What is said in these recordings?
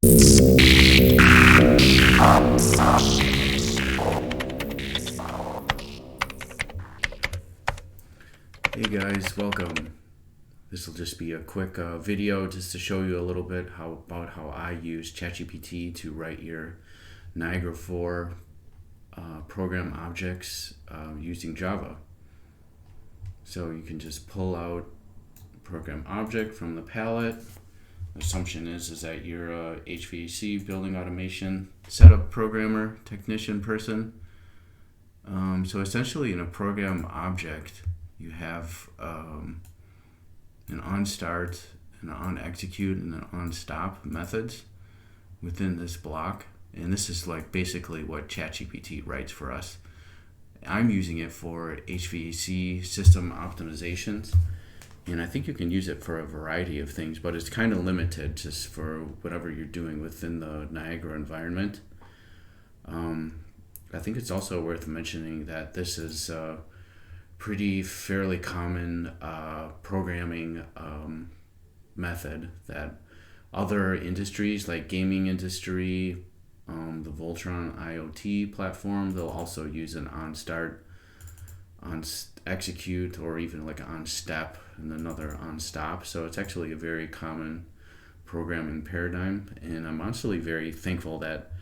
Hey guys, welcome. This will just be a quick video just to show you a little bit about how I use ChatGPT to write your Niagara 4 program objects using Java. So you can just pull out program object from the palette. The assumption is that you're a HVAC building automation setup programmer, technician person. So essentially in a program object, you have an onStart, an onExecute, and an onStop methods within this block. And this is like basically what ChatGPT writes for us. I'm using it for HVAC system optimizations. And I think you can use it for a variety of things, but it's kind of limited just for whatever you're doing within the Niagara environment. I think it's also worth mentioning that this is pretty fairly common programming method that other industries like gaming industry, the Voltron IoT platform, they'll also use an onStart, onExecute, or even like an onStep and another onStop. So it's actually a very common programming paradigm, and I'm honestly very thankful that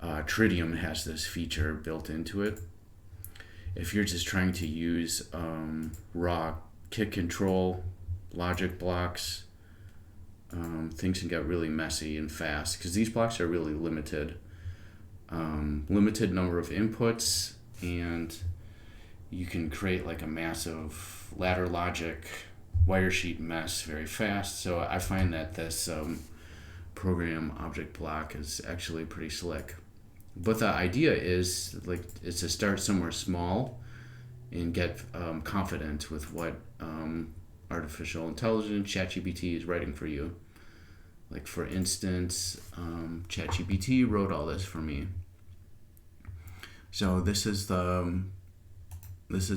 Tritium has this feature built into it. If you're just trying to use raw kit control, logic blocks, things can get really messy and fast because these blocks are really limited. Limited number of inputs, and you can create like a massive ladder logic wire sheet mess very fast. So I find that this program object block is actually pretty slick. But the idea is to start somewhere small and get confident with what artificial intelligence ChatGPT is writing for you. Like for instance, ChatGPT wrote all this for me. So this is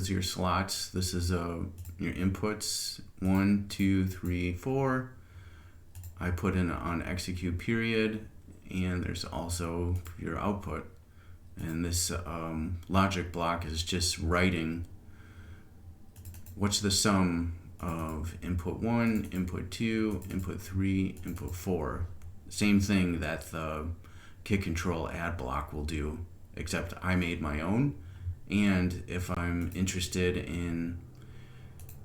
your slots. This is your inputs 1, 2, 3, 4. I put in on execute period. And there's also your output. And this logic block is just writing what's the sum of input 1, input 2, input 3, input 4. Same thing that the kit control add block will do, except I made my own. And if I'm interested in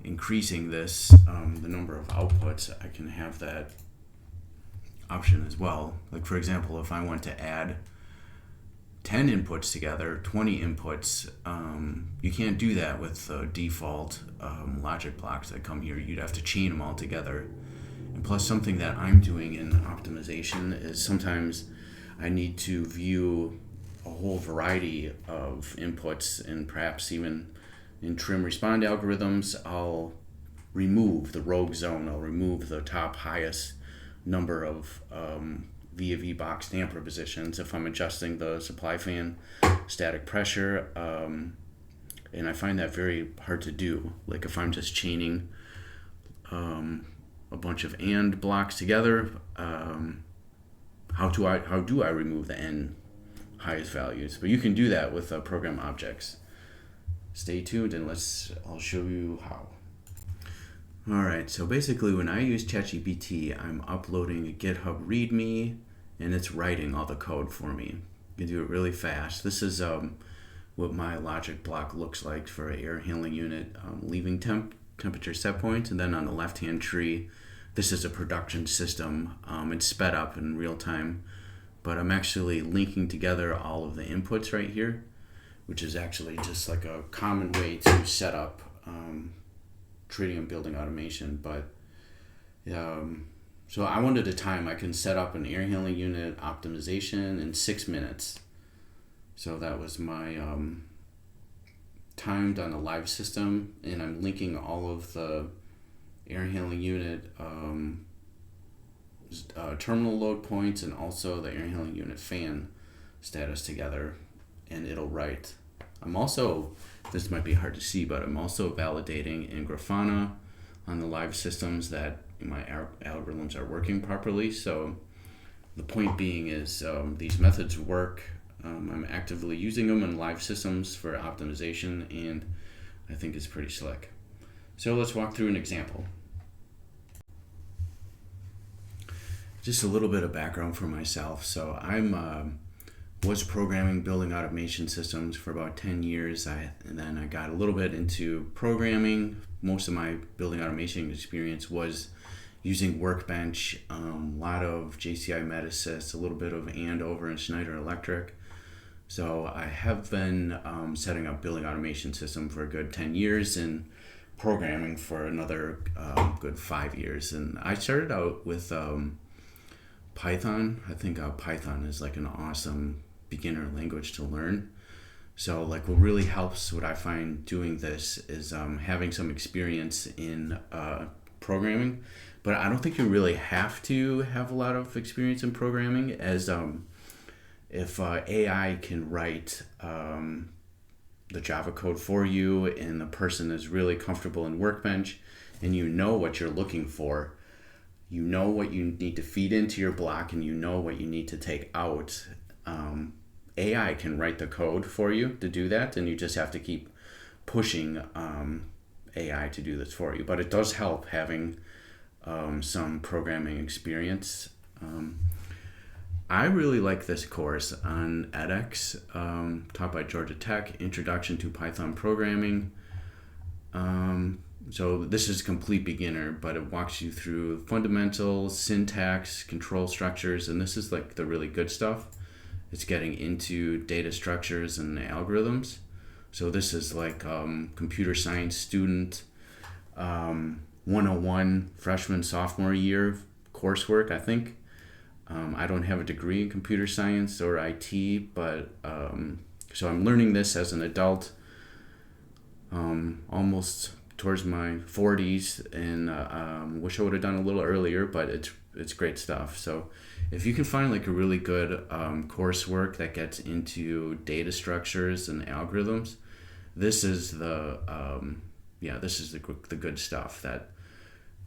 increasing this, the number of outputs, I can have that option as well. Like for example, if I want to add 10 inputs together, 20 inputs, you can't do that with the default logic blocks that come here. You'd have to chain them all together. And plus, something that I'm doing in optimization is sometimes I need to view a whole variety of inputs, and perhaps even in trim respond algorithms, I'll remove the rogue zone. I'll remove the top highest number of V box damper positions if I'm adjusting the supply fan static pressure, and I find that very hard to do. Like if I'm just chaining a bunch of AND blocks together, how do I remove the N highest values? But you can do that with program objects. Stay tuned and I'll show you how. Alright, so basically when I use ChatGPT, I'm uploading a GitHub README and it's writing all the code for me. You can do it really fast. This is what my logic block looks like for an air handling unit leaving temperature set point. And then on the left-hand tree, this is a production system. It's sped up in real time, but I'm actually linking together all of the inputs right here, which is actually just like a common way to set up Tritium building automation. But so I wanted a time I can set up an air handling unit optimization in 6 minutes. So that was my timed on the live system, and I'm linking all of the air handling unit terminal load points and also the air handling unit fan status together, and it'll write. I'm also, this might be hard to see, but I'm also validating in Grafana on the live systems that my algorithms are working properly. So The point being is these methods work. I'm actively using them in live systems for optimization, and I think it's pretty slick. So let's walk through an example. Just a little bit of background for myself. So I'm was programming, building automation systems for about 10 years. And then I got a little bit into programming. Most of my building automation experience was using Workbench, a lot of JCI Metasys, a little bit of Andover and Schneider Electric. So I have been setting up building automation system for a good 10 years and programming for another good 5 years. And I started out with Python. I think Python is like an awesome beginner language to learn. So like what really helps, what I find doing this is having some experience in programming, but I don't think you really have to have a lot of experience in programming, as if AI can write the Java code for you and the person is really comfortable in Workbench and you know what you're looking for, you know what you need to feed into your block and you know what you need to take out, AI can write the code for you to do that, and you just have to keep pushing AI to do this for you. But it does help having some programming experience. I really like this course on edX, taught by Georgia Tech, Introduction to Python Programming. So this is complete beginner, but it walks you through fundamentals, syntax, control structures, and this is like the really good stuff. It's getting into data structures and algorithms. So this is like computer science student 101 freshman, sophomore year coursework, I think. I don't have a degree in computer science or IT, but so I'm learning this as an adult, almost towards my 40s, and wish I would have done a little earlier, but it's great stuff. So if you can find like a really good coursework that gets into data structures and algorithms, this is the good stuff. That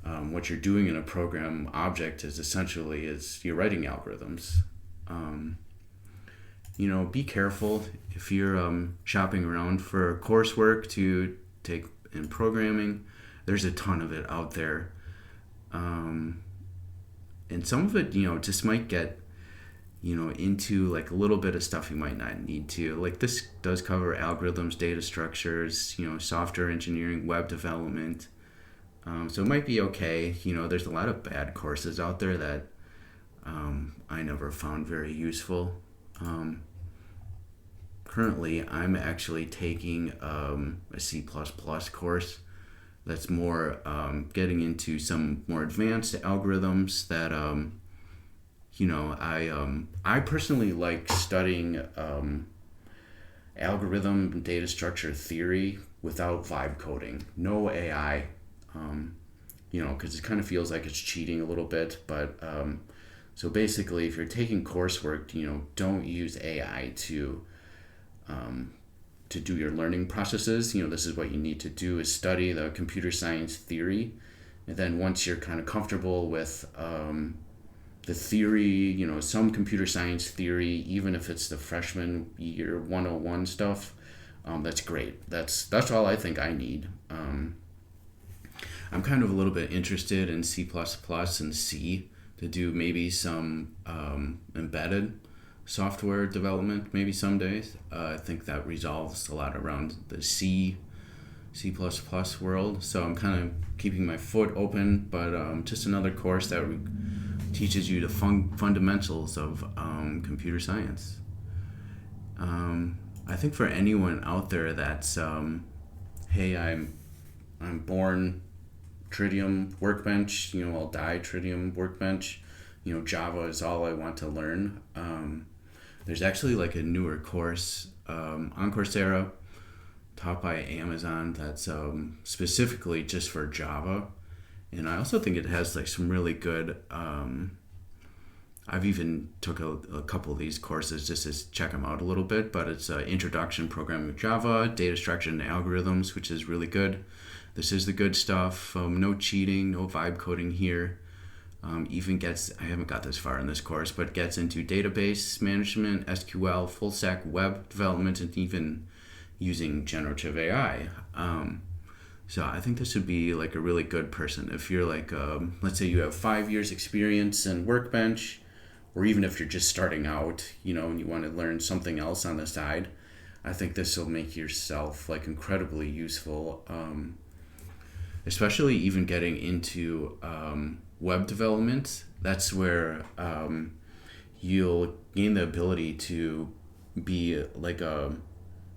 what you're doing in a program object is essentially you're writing algorithms. Be careful if you're shopping around for coursework to take in programming. There's a ton of it out there. And some of it, just might get, into like a little bit of stuff you might not need to. Like this does cover algorithms, data structures, software engineering, web development. So it might be okay. There's a lot of bad courses out there that I never found very useful. Currently, I'm actually taking a C++ course that's more getting into some more advanced algorithms that I personally like studying algorithm and data structure theory without vibe coding, no AI, because it kind of feels like it's cheating a little bit. But so basically, if you're taking coursework, don't use AI to do your learning processes. This is what you need to do, is study the computer science theory. And then once you're kind of comfortable with the theory, some computer science theory, even if it's the freshman year 101 stuff, that's great. That's all I think I need. I'm kind of a little bit interested in C++ and C to do maybe some embedded software development maybe some days. I think that resolves a lot around the C++ world. So I'm kind of keeping my foot open, but just another course that teaches you the fundamentals of computer science. I think for anyone out there that's, hey, I'm born Tritium Workbench, I'll die Tritium Workbench, Java is all I want to learn. There's actually like a newer course on Coursera taught by Amazon that's specifically just for Java. And I also think it has like some really good, I've even took a couple of these courses just to check them out a little bit, but it's Introduction Programming with Java, Data Structure and Algorithms, which is really good. This is the good stuff. No cheating, no vibe coding here. Even gets, I haven't got this far in this course, but gets into database management, SQL, full stack web development, and even using generative AI. So I think this would be like a really good person. If you're like, let's say you have 5 years experience in Workbench, or even if you're just starting out, and you want to learn something else on the side, I think this will make yourself like incredibly useful, especially even getting into web development. That's where you'll gain the ability to be like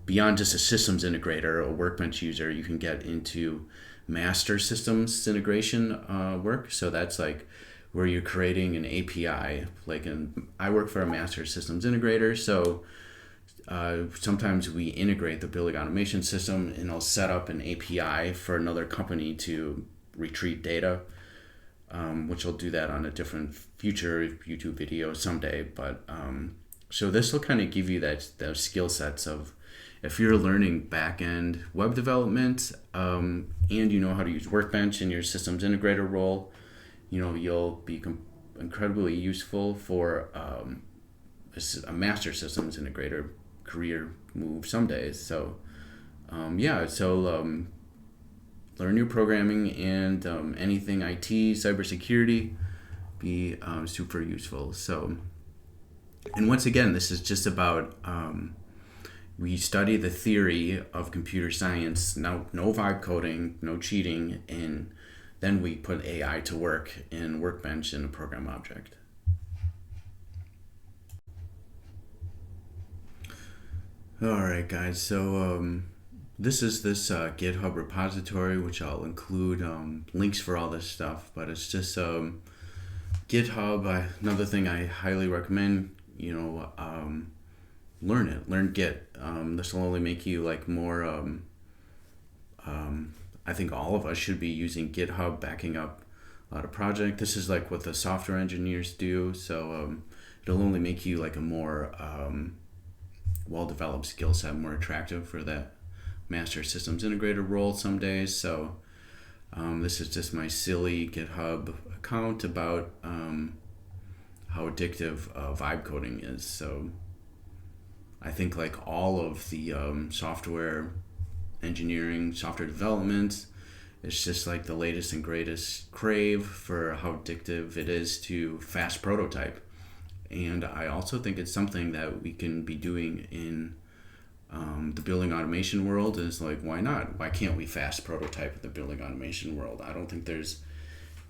beyond just a systems integrator, a Workbench user. You can get into master systems integration work. So that's like where you're creating an API. I work for a master systems integrator, so sometimes we integrate the building automation system, and I'll set up an API for another company to retrieve data, which I'll do that on a different future YouTube video someday. But so this will kind of give you those skill sets of, if you're learning back-end web development, and you know how to use Workbench in your systems integrator role, you'll be incredibly useful for a master systems integrator career move someday. So learn your programming and anything IT, cybersecurity, be super useful. So, and once again, this is just about we study the theory of computer science. Now, no vibe coding, no cheating, and then we put AI to work in Workbench in a program object. All right, guys. So this is this GitHub repository, which I'll include links for all this stuff. But it's just GitHub. Another thing I highly recommend. Learn it. Learn Git. This will only make you like more. I think all of us should be using GitHub, backing up a lot of projects. This is like what the software engineers do. So it'll only make you like a more well-developed skill set, more attractive for that master systems integrator role some days. So this is just my silly GitHub account about how addictive vibe coding is. So I think like all of the software engineering, software development, it's just like the latest and greatest crave for how addictive it is to fast prototype. And I also think it's something that we can be doing in the building automation world. Is like, why not? Why can't we fast prototype in the building automation world? I don't think there's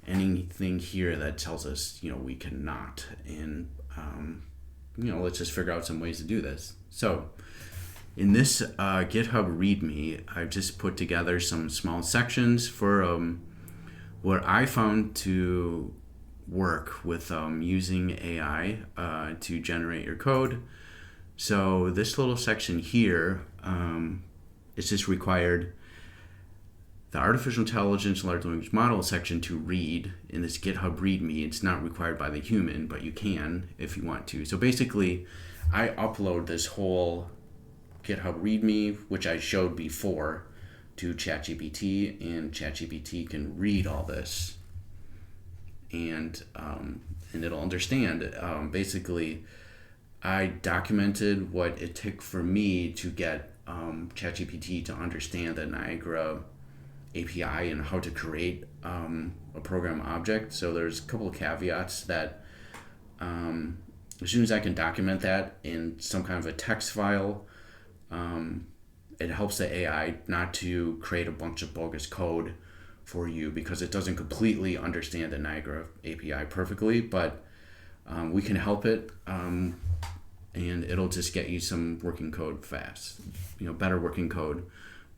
anything here that tells us, we cannot. And, let's just figure out some ways to do this. So in this GitHub README, I've just put together some small sections for what I found to work with using AI to generate your code. So this little section here, it's just required the artificial intelligence large language model section to read in this GitHub README. It's not required by the human, but you can if you want to. So basically, I upload this whole GitHub README, which I showed before, to ChatGPT, and ChatGPT can read all this, and it'll understand. Basically, I documented what it took for me to get ChatGPT to understand the Niagara API and how to create a program object. So there's a couple of caveats that as soon as I can document that in some kind of a text file, it helps the AI not to create a bunch of bogus code for you, because it doesn't completely understand the Niagara API perfectly, but we can help it, and it'll just get you some working code fast, better working code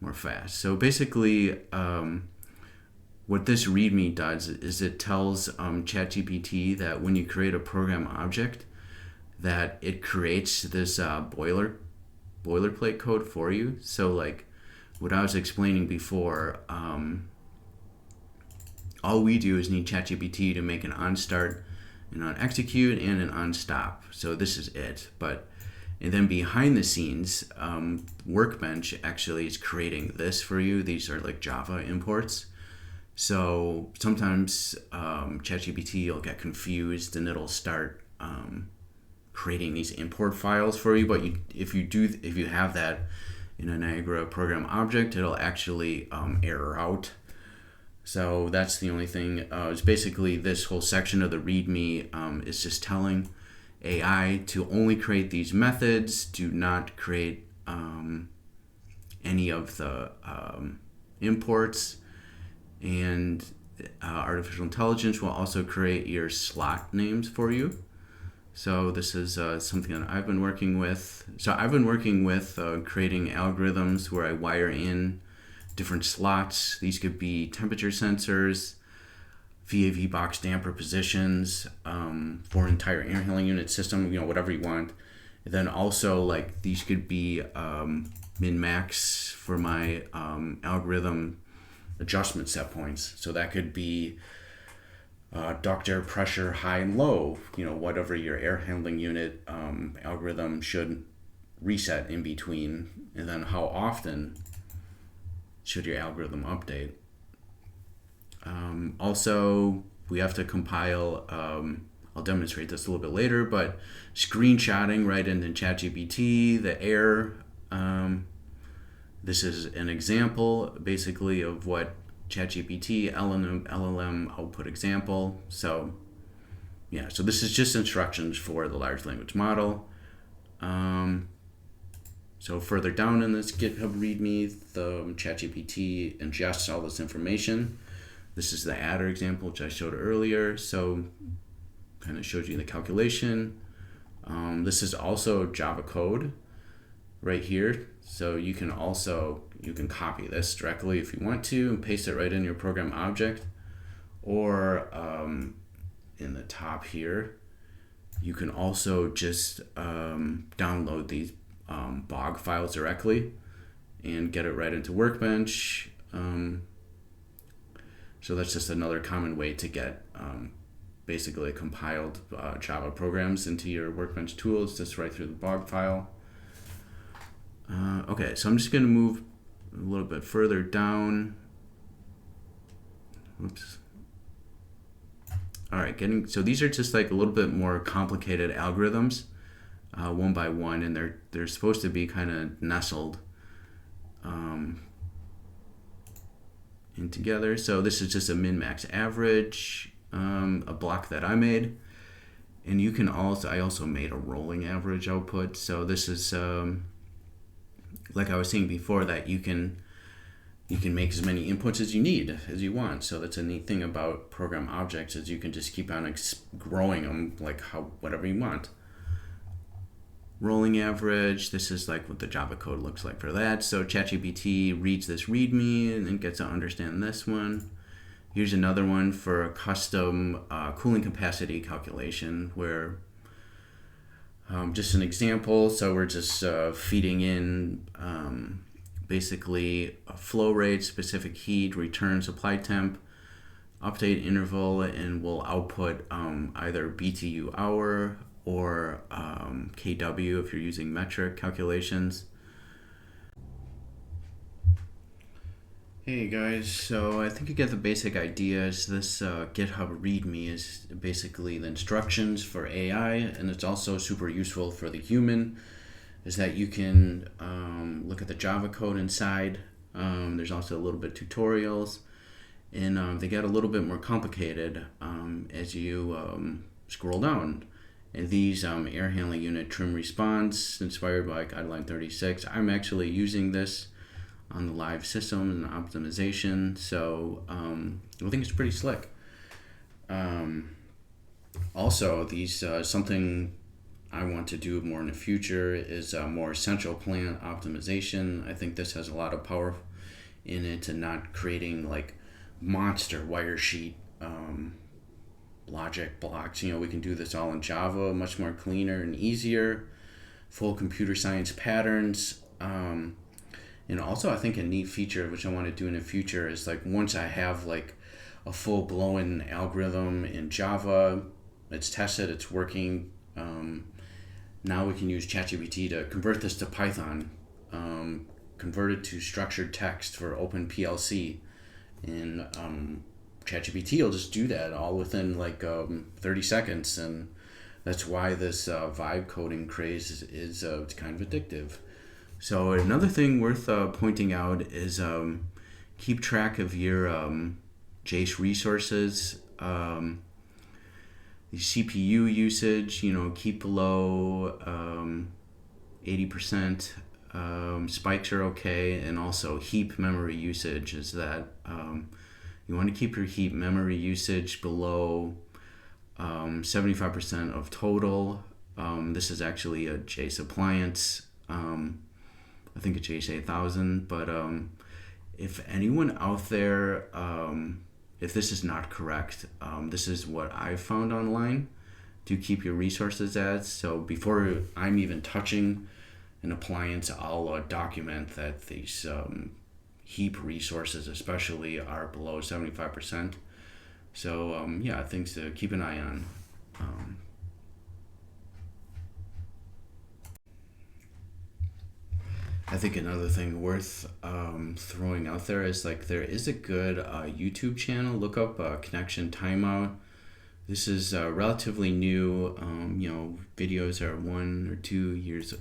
more fast. So basically, what this README does is it tells ChatGPT that when you create a program object, that it creates this boilerplate code for you. So like what I was explaining before, all we do is need ChatGPT to make an onStart, an onExecute, and an onStop. So this is it. And then behind the scenes, Workbench actually is creating this for you. These are like Java imports. So sometimes ChatGPT will get confused and it'll start creating these import files for you. But if you have that in a Niagara program object, it'll actually error out. So that's the only thing. It's basically this whole section of the README is just telling AI to only create these methods. Do not create any of the imports. And artificial intelligence will also create your slot names for you. So this is something that I've been working with. So I've been working with creating algorithms where I wire in different slots. These could be temperature sensors, VAV box damper positions for an entire air handling unit system, whatever you want. And then also like these could be min-max for my algorithm adjustment set points. So that could be duct air pressure high and low, whatever your air handling unit algorithm should reset in between, and then how often should your algorithm update. Also, we have to compile, I'll demonstrate this a little bit later, but screenshotting right into ChatGPT, the error. This is an example basically of what ChatGPT LLM output example. So yeah, so this is just instructions for the large language model. So further down in this GitHub README, the ChatGPT ingests all this information. This is the adder example, which I showed earlier. So kind of shows you the calculation. This is also Java code right here. So you can copy this directly if you want to and paste it right in your program object, or in the top here, you can also just download these bog files directly and get it right into Workbench. So that's just another common way to get basically compiled Java programs into your Workbench tools, just right through the bog file. Okay, so I'm just going to move a little bit further down. Oops. All right, so these are just like a little bit more complicated algorithms, one by one, and they're supposed to be kind of nestled in together. So this is just a min-max average, a block that I made, and you can I also made a rolling average output. So this is like I was saying before, that you can make as many inputs as you need, as you want. So that's a neat thing about program objects, is you can just keep on growing them like whatever you want. Rolling average, this is like what the Java code looks like for that. So ChatGPT reads this README and then gets to understand this one. Here's another one for a custom cooling capacity calculation, where just an example. So we're just feeding in basically a flow rate, specific heat, return supply temp, update interval, and we'll output either BTU hour or KW if you're using metric calculations. Hey guys, so I think you get the basic ideas. This GitHub README is basically the instructions for AI, and it's also super useful for the human, is that you can look at the Java code inside. There's also a little bit tutorials, and they get a little bit more complicated as you scroll down. And these air handling unit trim response, inspired by Guideline 36. I'm actually using this on the live system and optimization, so I think it's pretty slick. Also, these something I want to do more in the future is more central plant optimization. I think this has a lot of power in it, and not creating like monster wire sheet logic blocks. We can do this all in Java, much more cleaner and easier. Full computer science patterns. And also, I think a neat feature which I want to do in the future is, like, once I have like a full blown algorithm in Java, it's tested, it's working. Now we can use ChatGPT to convert this to Python, convert it to structured text for OpenPLC, and ChatGPT will just do that all within like 30 seconds, and that's why this vibe coding craze is kind of addictive. So another thing worth pointing out is keep track of your JACE resources. The CPU usage, keep below 80%. Spikes are okay, and also heap memory usage is that you want to keep your heap memory usage below 75% of total. This is actually a JACE appliance. I think a JACE 8000, but if anyone out there, if this is not correct, this is what I found online to keep your resources as. So before I'm even touching an appliance, I'll document that these heap resources especially are below 75%. So things to keep an eye on. I think another thing worth throwing out there is there is a good YouTube channel. Look up Connection Timeout. This is relatively new. Videos are 1 or 2 years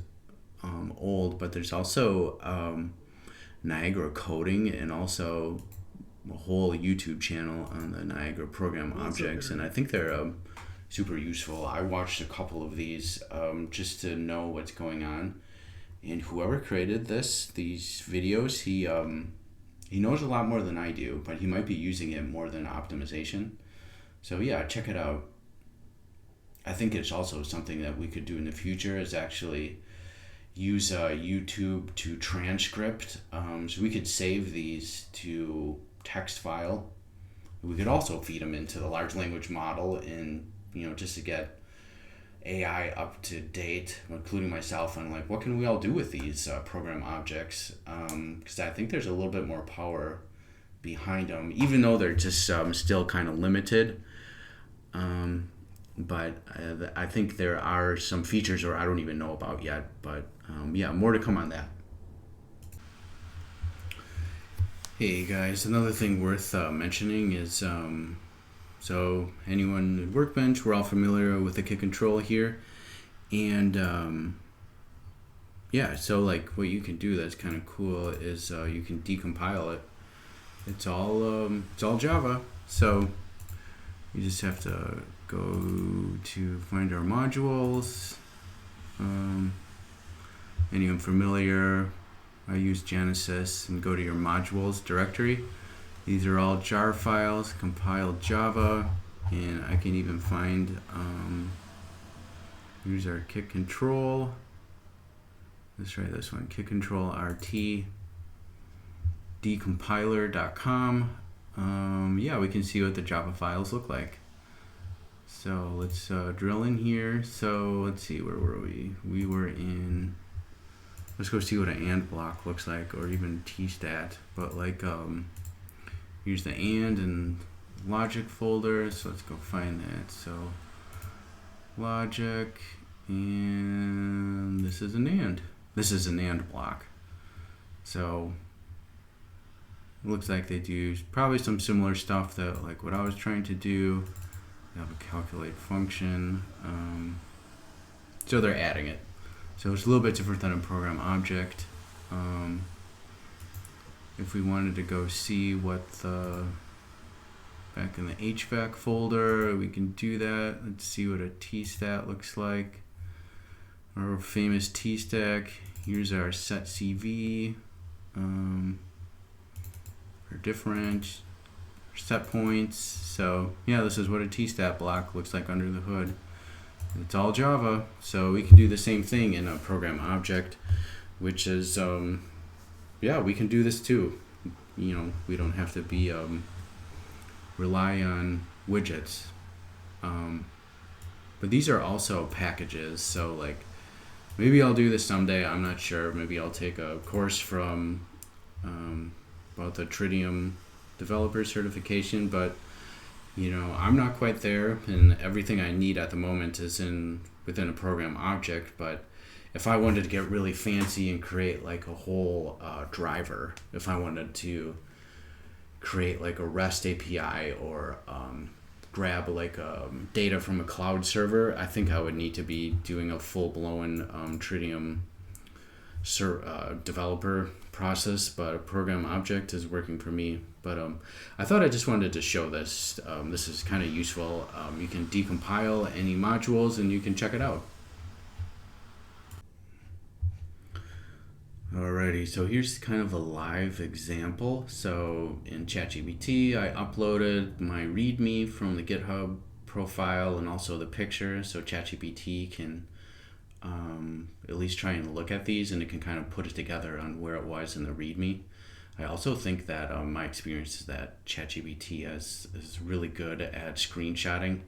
old, but there's also Niagara coding, and also a whole YouTube channel on the Niagara program objects, and I think they're super useful. I watched a couple of these just to know what's going on. And whoever created these videos, he knows a lot more than I do, but he might be using it more than optimization. So yeah, check it out. I think it's also something that we could do in the future is actually use YouTube to transcript. So we could save these to text file. We could also feed them into the large language model, and just to get AI up to date, including myself, on what can we all do with these program objects, because I think there's a little bit more power behind them, even though they're just still kind of limited. But I think there are some features or I don't even know about yet, but more to come on that. Hey guys, another thing worth mentioning is so anyone at Workbench, we're all familiar with the Git control here, and so what you can do that's kind of cool is you can decompile it. It's all Java, so you just have to go to find our modules. Anyone familiar? I use Genesis, and go to your modules directory. These are all jar files, compiled Java, and I can even find, here's our Git control. Let's try this one, Git control RT, decompiler.com. We can see what the Java files look like. So let's drill in here. So let's see, where were we? We were in, let's go see what an AND block looks like, or even tstat, but here's the and logic folder, so let's go find that. So logic, and this is an and. This is an and block. So it looks like they do probably some similar stuff that what I was trying to do. They have a calculate function. So they're adding it. So it's a little bit different than a program object. If we wanted to go see what back in the HVAC folder, we can do that. Let's see what a tstat looks like. Our famous tstack. Here's our set CV. Our different set points. So this is what a tstat block looks like under the hood. It's all Java, so we can do the same thing in a program object, which is we can do this too. We don't have to be rely on widgets. But these are also packages, so maybe I'll do this someday, I'm not sure. Maybe I'll take a course from about the Tritium developer certification, but I'm not quite there, and everything I need at the moment is within a program object. But if I wanted to get really fancy and create a whole driver, if I wanted to create like a REST API or grab like data from a cloud server, I think I would need to be doing a full-blown Tritium developer process, but a program object is working for me. But I thought I just wanted to show this. This is kind of useful. You can decompile any modules and you can check it out. Alrighty, so here's kind of a live example. So in ChatGPT, I uploaded my README from the GitHub profile and also the picture, so ChatGPT can at least try and look at these, and it can kind of put it together on where it was in the README. I also think that my experience is that ChatGPT is really good at screenshotting,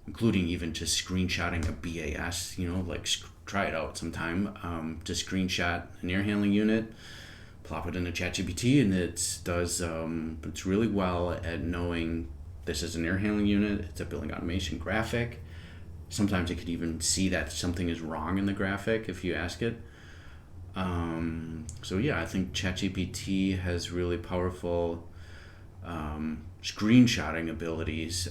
including even just screenshotting a BAS, like try it out sometime. Just screenshot an air handling unit, plop it into ChatGPT, and it does, it's really well at knowing this is an air handling unit, it's a building automation graphic. Sometimes it could even see that something is wrong in the graphic if you ask it. So yeah, I think ChatGPT has really powerful screenshotting abilities.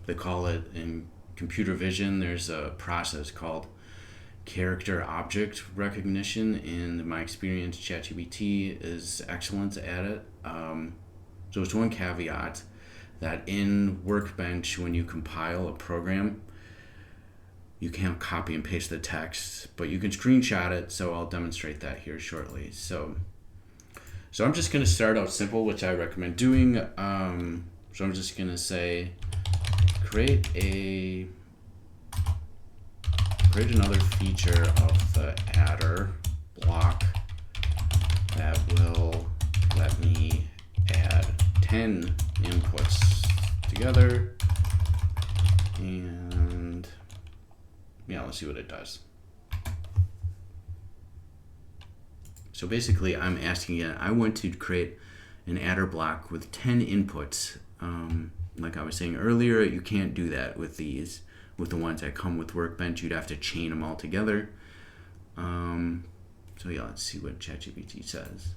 They call it in computer vision, there's a process called character object recognition, and in my experience, ChatGPT is excellent at it. So it's one caveat that in Workbench, when you compile a program, you can't copy and paste the text, but you can screenshot it, so I'll demonstrate that here shortly. So I'm just going to start out simple, which I recommend doing. So I'm just going to say, create another feature of the adder block that will let me add 10 inputs together, and yeah, let's see what it does. So basically I'm asking it, I want to create an adder block with 10 inputs. Like I was saying earlier, you can't do that with these. With the ones that come with Workbench, you'd have to chain them all together. So yeah, let's see what ChatGPT says.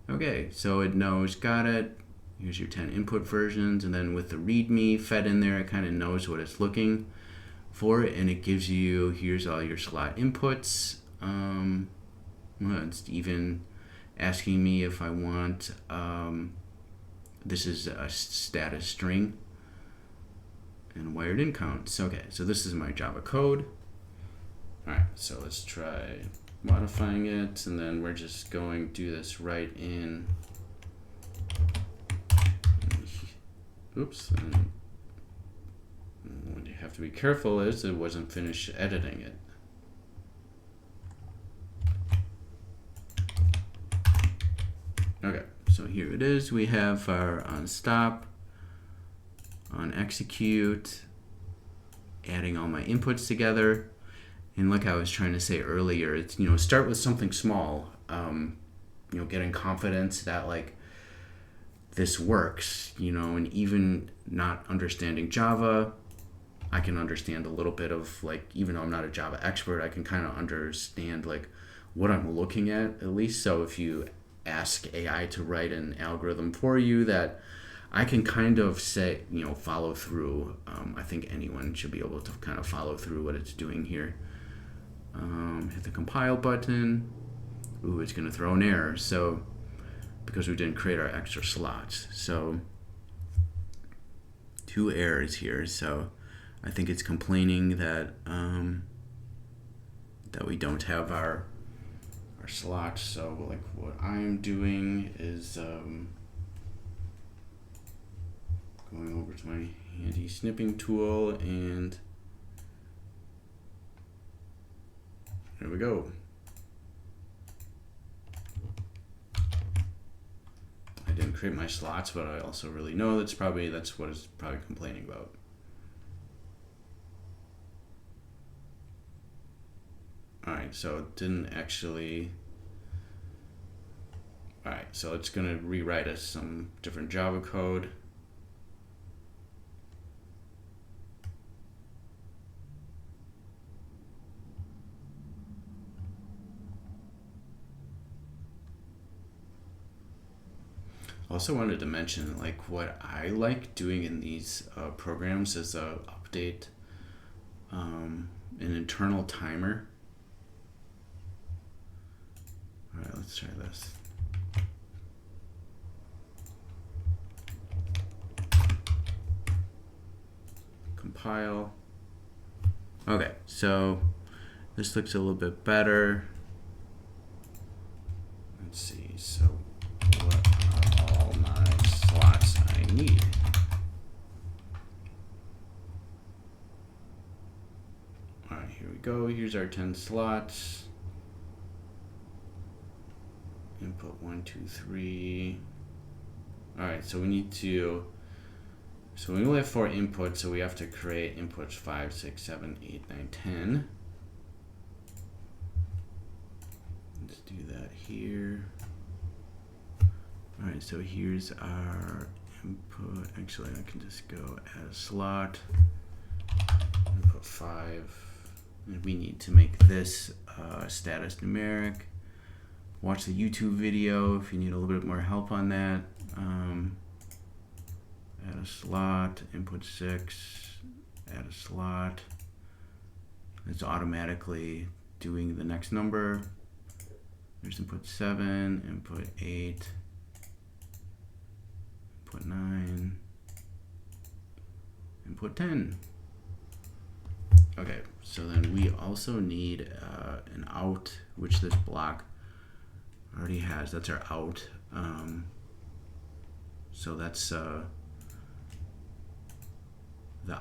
Okay, so it knows, got it. Here's your 10 input versions, and then with the README fed in there, it kind of knows what it's looking for it, and it gives you, here's all your slot inputs. Well, it's even asking me if I want, this is a status string and wired in counts. Okay, so this is my Java code. All right, so let's try modifying it, and then we're just going to do this right in, oops, and what you have to be careful is it wasn't finished editing it. Okay, so here it is. We have our on stop, on execute, adding all my inputs together. And like I was trying to say earlier, it's, start with something small, getting confidence that like this works, and even not understanding Java, I can understand a little bit of, like, even though I'm not a Java expert, I can kind of understand like what I'm looking at least. So if you ask AI to write an algorithm for you, that I can kind of say, follow through. I think anyone should be able to kind of follow through what it's doing here. Hit the compile button. Ooh, it's going to throw an error. So because we didn't create our extra slots. So 2 errors here. So I think it's complaining that that we don't have our slots. So like what I'm doing is going over to my handy snipping tool, and there we go. I didn't create my slots, but I also really know that's what it's probably complaining about. Alright, so it didn't actually. Alright, so it's going to rewrite us some different Java code. Also wanted to mention, like, what I like doing in these programs is update an internal timer. All right, let's try this. Compile. Okay, so this looks a little bit better. Let's see, so what are all my slots I need? All right, here we go. Here's our 10 slots. Input 1, 2, 3. All right, so we need to, so we only have 4 inputs, so we have to create inputs 5, 6, 7, 8, 9, 10. Let's do that here. All right, so here's our input. Actually, I can just go add a slot. Input 5. And we need to make this status numeric. Watch the YouTube video if you need a little bit more help on that. Add a slot, input 6, add a slot. It's automatically doing the next number. There's input 7, input 8, input 9, input 10. Okay, so then we also need an out, which this block already has. That's our out. So that's the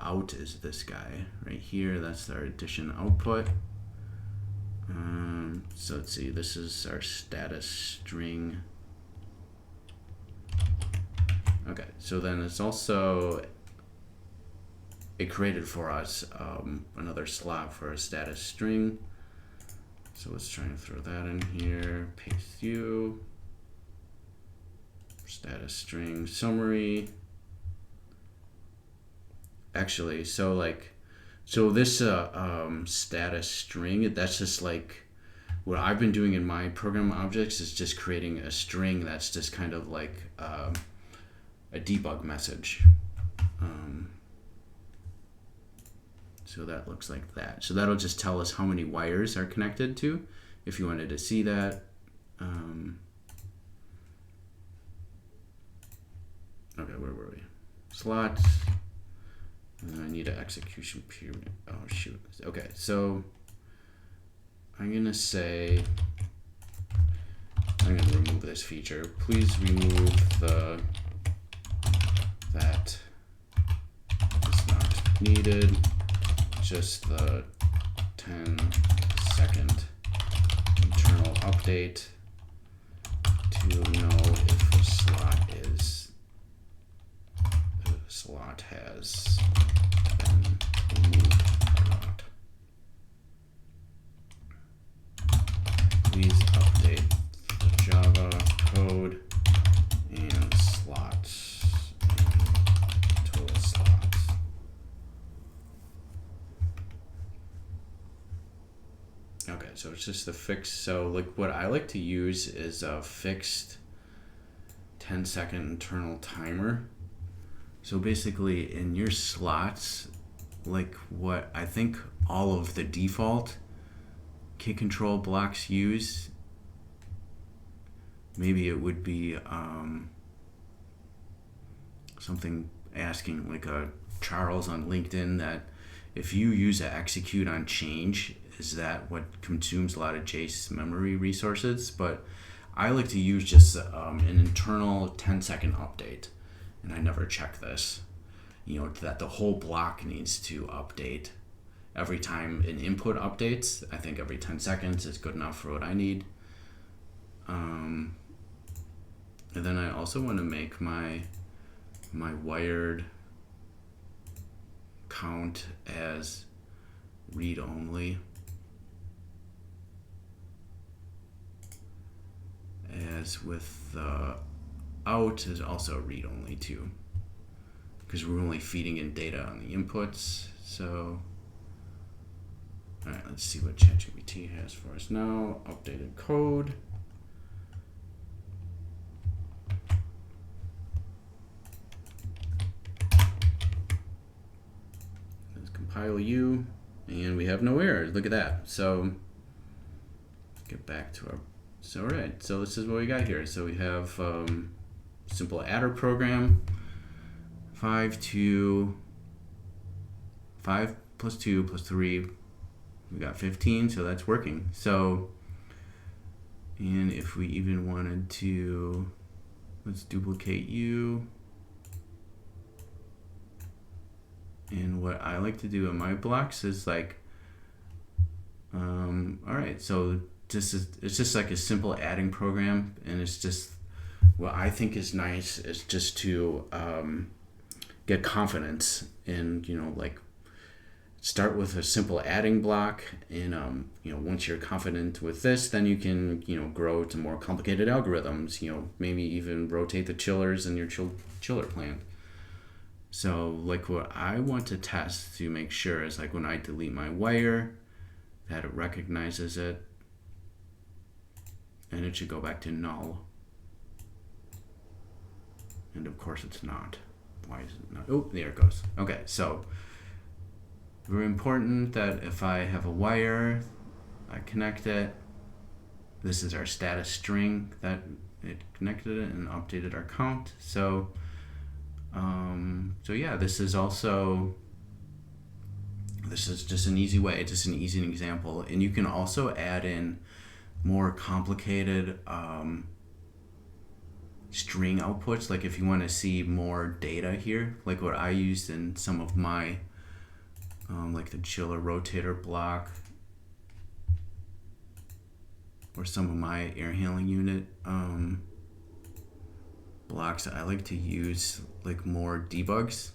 out is this guy right here. That's our addition output. So let's see, this is our status string. Okay, so then it's also, it created for us another slot for a status string. So let's try and throw that in here, paste you, status string summary. Actually, so like, so this status string, that's just like, what I've been doing in my program objects is just creating a string that's just kind of like a debug message. So that looks like that. So that'll just tell us how many wires are connected to, if you wanted to see that. Okay, where were we? Slots. And I need an execution period. Oh, shoot. Okay, so I'm going to say, I'm going to remove this feature. Please remove that is not needed. Just the 10-second internal update to know if the slot has been removed or not. Please update the Java code and slots and total slots. Okay, so it's just the fix. So like what I like to use is a fixed 10-second internal timer. So basically in your slots, like what I think all of the default key control blocks use, maybe it would be something asking like a Charles on LinkedIn that if you use an execute on change, is that what consumes a lot of JSON memory resources? But I like to use just an internal 10-second update, and I never check this. You know, that the whole block needs to update every time an input updates. I think every 10 seconds is good enough for what I need. And then I also want to make my wired count as read only, as with the out is also read only too, because we're only feeding in data on the inputs. So all right, let's see what ChatGPT has for us now. Updated code. Decompile U, and we have no error. Look at that. So get back to our, so all right, so this is what we got here. So we have simple adder program, 5 plus 2 plus 3, we got 15, so that's working. So, and if we even wanted to, let's duplicate U. And what I like to do in my blocks is like, all right, so it's just like a simple adding program, and it's just, what I think is nice is just to get confidence in, like, start with a simple adding block, and once you're confident with this, then you can grow to more complicated algorithms, maybe even rotate the chillers in your chiller plant. So like what I want to test to make sure is like when I delete my wire, that it recognizes it, and it should go back to null. And of course it's not. Why is it not? Oh, there it goes. Okay, so very important that if I have a wire, I connect it. This is our status string that it connected it and updated our count. So yeah, this is just an easy way, just an easy example. And you can also add in more complicated string outputs, like if you want to see more data here, like what I used in some of my like the chiller rotator block or some of my air handling unit blocks. I like to use like more debugs.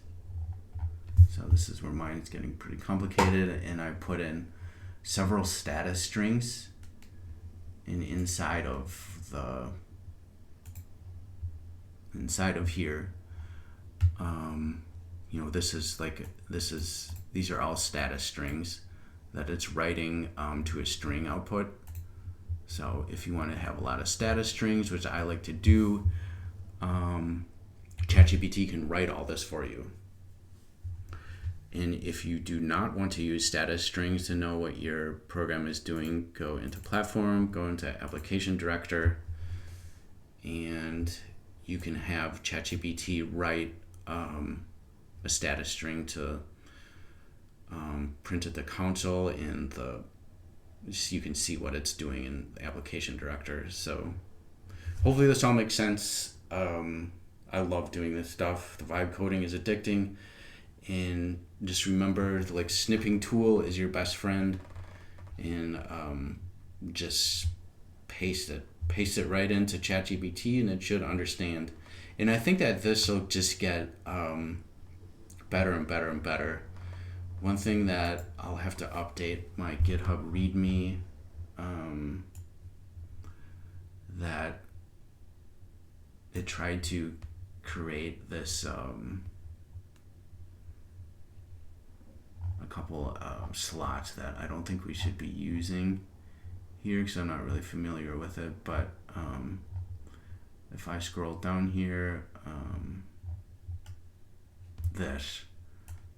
So this is where mine is getting pretty complicated, and I put in several status strings, and inside of here, these are all status strings that it's writing to a string output. So if you want to have a lot of status strings, which I like to do, ChatGPT can write all this for you. And if you do not want to use status strings to know what your program is doing, go into Platform, go into Application Director, and you can have ChatGPT write a status string to print at the console, and you can see what it's doing in the Application Director. So hopefully this all makes sense. I love doing this stuff. The vibe coding is addicting, and just remember, like, snipping tool is your best friend, and just paste it right into ChatGPT, and it should understand. And I think that this will just get better and better and better. One thing that I'll have to update my GitHub README, that it tried to create this a couple slots that I don't think we should be using here because I'm not really familiar with it. But if I scroll down here,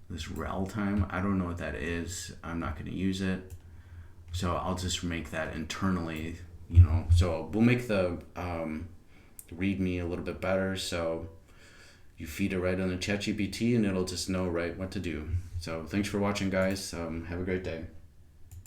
this rel time, I don't know what that is. I'm not going to use it, so I'll just make that internally, so we'll make the README a little bit better, so you feed it right on the ChatGPT and it'll just know right what to do. So thanks for watching, guys. Have a great day.